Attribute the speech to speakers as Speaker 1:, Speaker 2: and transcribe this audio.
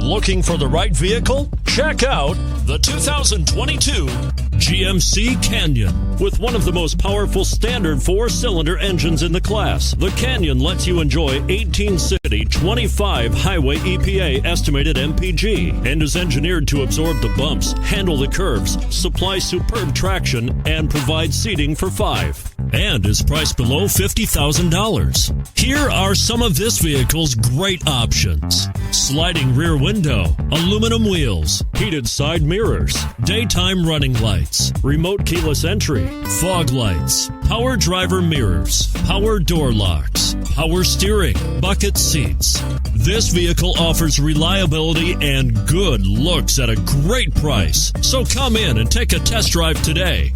Speaker 1: Looking for the right vehicle? Check out the 2022 GMC Canyon. With one of the most powerful standard 4-cylinder engines in the class, the Canyon lets you enjoy 18 city, 25 highway EPA estimated MPG, and is engineered to absorb the bumps, handle the curves, supply superb traction, and provide seating for 5. And is priced below $50,000. Here are some of this vehicle's great options: sliding rear window, aluminum wheels, heated side mirrors, daytime running lights, remote keyless entry, fog lights, power driver mirrors, power door locks, power steering, bucket seats. This vehicle offers reliability and good looks at a great price. So come in and take a test drive today.